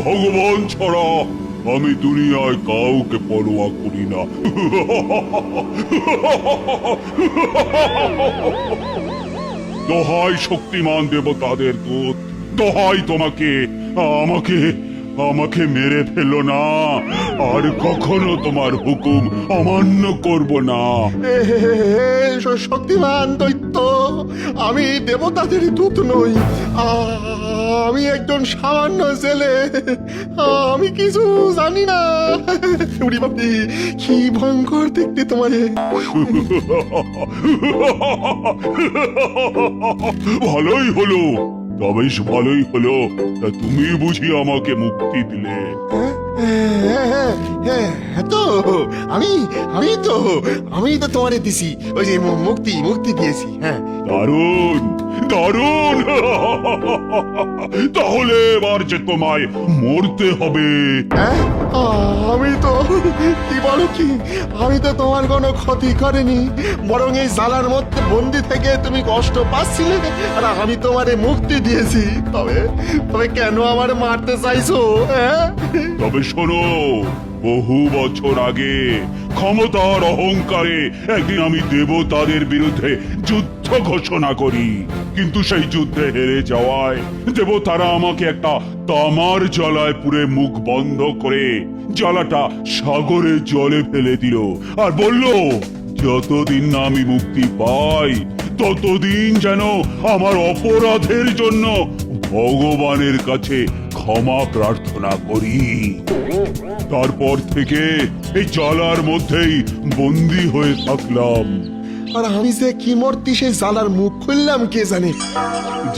ভগবান ছাড়া আমি দুনিয়ায় কাউকে পরোয়া করি না। দোহাই শক্তিমান দেবতাদের দূত, দোহাই তোমাকে, আমাকে আমাকে মেরে ফেলো না। আর কখনো তোমার হুকুম অমান্য করব না। শক্তিমান দৈত্য, আমি দেবতাদের দূত নই। আমি একজন সামান্য ছেলে, আমি কিছু জানি না। উড়ি বাপি, কি ভয়ঙ্কর দেখতে তোমারে। ভালোই হলো, তবে ভালোই হলো। তা তুমি বুঝি আমাকে মুক্তি দিলে? তো আমি আমি তো আমি তো তোমারে দিছি, ওই যে মুক্তি দিয়েছি। হ্যাঁ, দারুণ দারুণ। তাহলে এবার যে তোমায় মরতে হবে। আমি তো কি বলো কি, আমি তো তোমার কোনো ক্ষতি করিনি, বরং এই জালার মধ্যে বন্দি থেকে তুমি কষ্ট পাচ্ছিলে, আর আমি তোমারে মুক্তি দিয়েছি। তবে তবে কেন আমার মারতে চাইছো? তবে শোনো, বহু বছর আগে ক্ষমতার অহংকারে একদিন আমি দেবতাদের বিরুদ্ধে যুদ্ধ ঘোষণা করি, কিন্তু সেই যুদ্ধে হেরে যাওয়ায় দেবতারা আমাকে একটা তামার জলায় পুরে মুখ বন্ধ করে জ্বালাটা সাগরে জলে ফেলে দিল, আর বলল যতদিন না আমি মুক্তি পাই ততদিন যেন আমার অপরাধের জন্য ভগবানের কাছে ক্ষমা প্রার্থনা করি। তারপর থেকে এই জ্বালার মধ্যেই বন্দী হয়ে থাকলাম। আর আমি যে কি মূর্তি সেই জালার মুখ খুললাম কে জানে।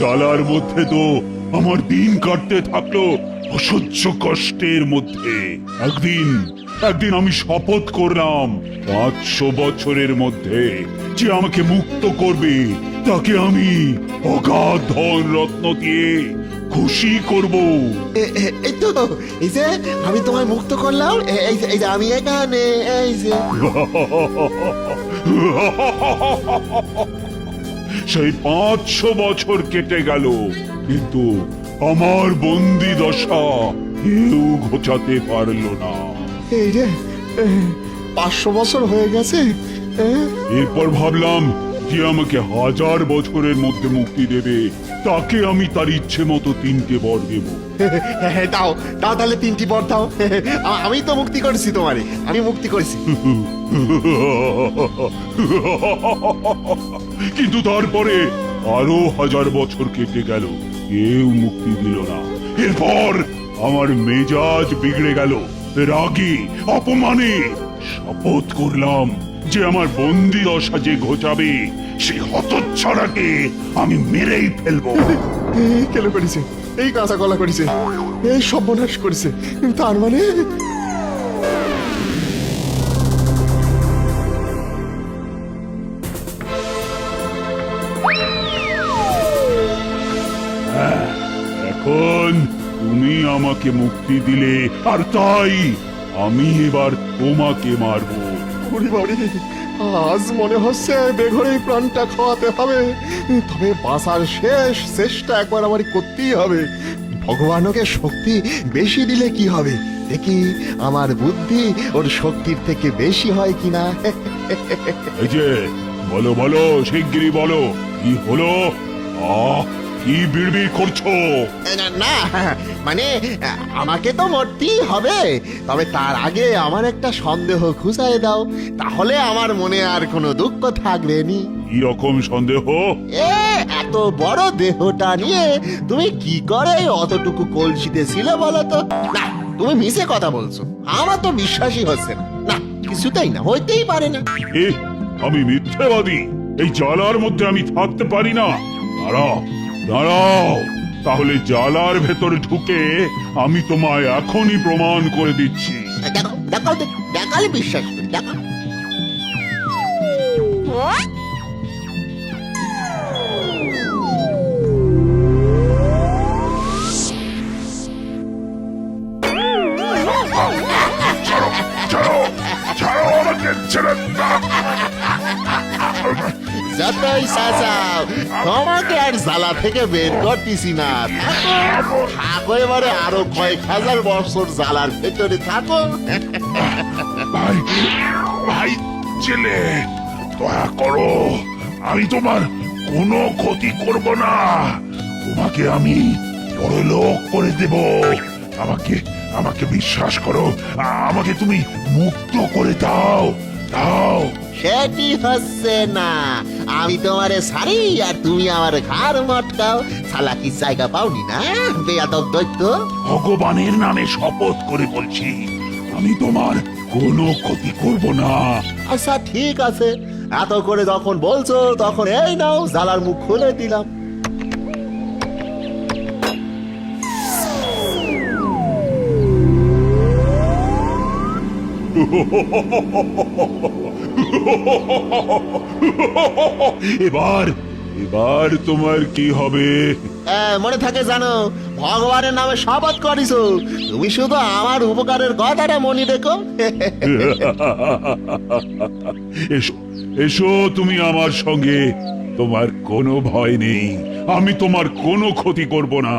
জ্বালার মধ্যে তো আমার দিন কাটতে থাকলো অসহ্য কষ্টের মধ্যে। একদিন আমি শপথ করলাম 500 বছরের মধ্যে যে আমাকে মুক্ত করবে তাকে আমি অগাধ ধন রত্ন দিয়ে খুশি করব। এই তো, এই যে আমি তোমায় মুক্ত করলাম, এই যে আমি এখানে, এই যে। সেই 500 বছর কেটে গেল, কিন্তু আমার বন্দি দশা কেউ ঘোচাতে পারলো না। এই রে, 500 বছর হয়ে গেছে। এরপর ভাবলাম যে আমাকে 1000 বছরের মধ্যে মুক্তি দেবে তাকে আমি তার ইচ্ছে মতো 3টে বর দেব। দাও দাও, তাহলে 3টি বর দাও। আমি তো মুক্তি করেছি তোমারে, আমি মুক্তি করেছি। কিন্তু তারপরে আরো 1000 বছর কেটে গেল, কেউ মুক্তি দিল না। এরপর আমার মেজাজ বিগড়ে গেল, রাগে অপমানে শপথ করলাম যে আমার বন্দি দশা যে ঘোচাবে সেই হতচ্ছাড়াকে আমি মেরেই ফেলবো। কেন করেছে? এই কাঁচা কলা করেছে, এই সর্বনাশ করেছে। তার মানে এখন তুমি আমাকে মুক্তি দিলে, আর তাই আমি এবার তোমাকে মারবো। ওরে বাবারে, আজ মনে হচ্ছে বেঘরে প্রাণটা খাওয়াতে হবে। তবে বাঁচার শেষ চেষ্টা একবার আমার করতেই হবে। ভগবানকে শক্তি বেশি দিলে কি হবে, দেখি আমার বুদ্ধি ওর শক্তির থেকে বেশি হয় কিনা। এই যে বলো বলো, শিগগিরই বলো, কি হলো? কি বিড়বিড় করছো? না মানে আমাকে তো মরতেই হবে, তবে তার আগে আমার একটা সন্দেহ খুঁজায় দাও, তাহলে আমার মনে আর কোনো দুঃখ থাকবে নি। কি রকম সন্দেহ? এত বড় দেহটা নিয়ে তুমি কি করে অতটুকু কলসিতে ছিলে বলো তো? না, তুমি মিছে কথা বলছো, আমার তো বিশ্বাসই হচ্ছে না। না, কিছুতেই না, হইতেই পারে না। আমি মিথ্যাবাদী? এই জ্বালার মধ্যে আমি থাকতে পারি না? দাঁড়াও দাঁড়াও, তাহলে জ্বালার ভেতর ঢুকে আমি তোমায় এখনই প্রমাণ করে দিচ্ছি। দেখো দেখো, দেখালে বিশ্বাস করি, দেখো। যতই সাজাও তোমাকে আর জ্বালা থেকে বের করতেছি না। থাকো থাকো, এবারে আরো কয়েক হাজার বছর জ্বালার ভেতরে থাকো। ভাই ভাই ছেলে, দয়া করো, আমি তোমার কোনো ক্ষতি করব না। তোমাকে আমি পরলোক করে দেব। আমাকে আমাকে বিশ্বাস করো, আমাকে তুমি মুক্ত করে দাও দাও। সেটি হচ্ছে না, আমি তোমারে সারি আর তুমি আমার ঘাড় মটকাও। শালা কি জায়গা পাওনি না বেয়াদব দৈত্য? ভগবানের নামে শপথ করে বলছি, আমি তোমার কোনো ক্ষতি করব না। আচ্ছা ঠিক আছে, এত করে যখন বলছো তখন এই নাও জ্বালার মুখ খুলে দিলাম। এবার এবার তোমার কি হবে? মনে থাকে জানো, ভগবানের নামে শপথ করিছো, তুমি শুধু আমার উপকারের কথাটা মনে রেখো। এসো এসো তুমি আমার সঙ্গে, তোমার কোনো ভয় নেই, আমি তোমার কোনো ক্ষতি করব না।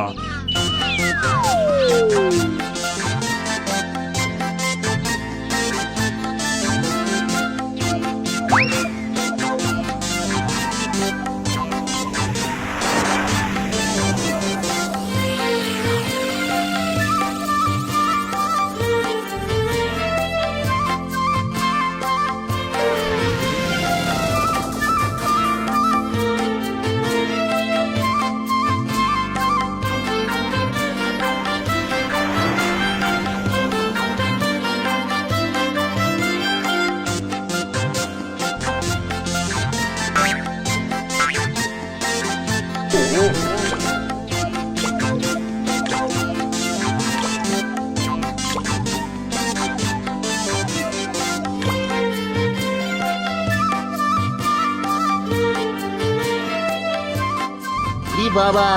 বাবা,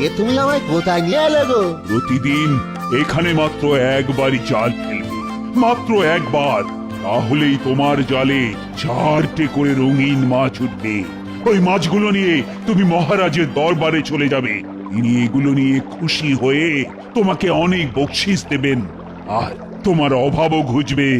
এ তুমি আমায় কোথায় নিয়ে এলে গো? প্রতিদিন এখানে মাত্র একবারই জাল ফেলবে, মাত্র একবার, তাহলেই তোমার জালে 4টে করে রঙিন মাছ উঠবে। ওই মাছগুলো নিয়ে তুমি মহারাজের দরবারে চলে যাবে। তিনি এগুলো নিয়ে খুশি হয়ে তোমাকে অনেক বকশিস দেবেন আর তোমার অভাবও ঘুচবে।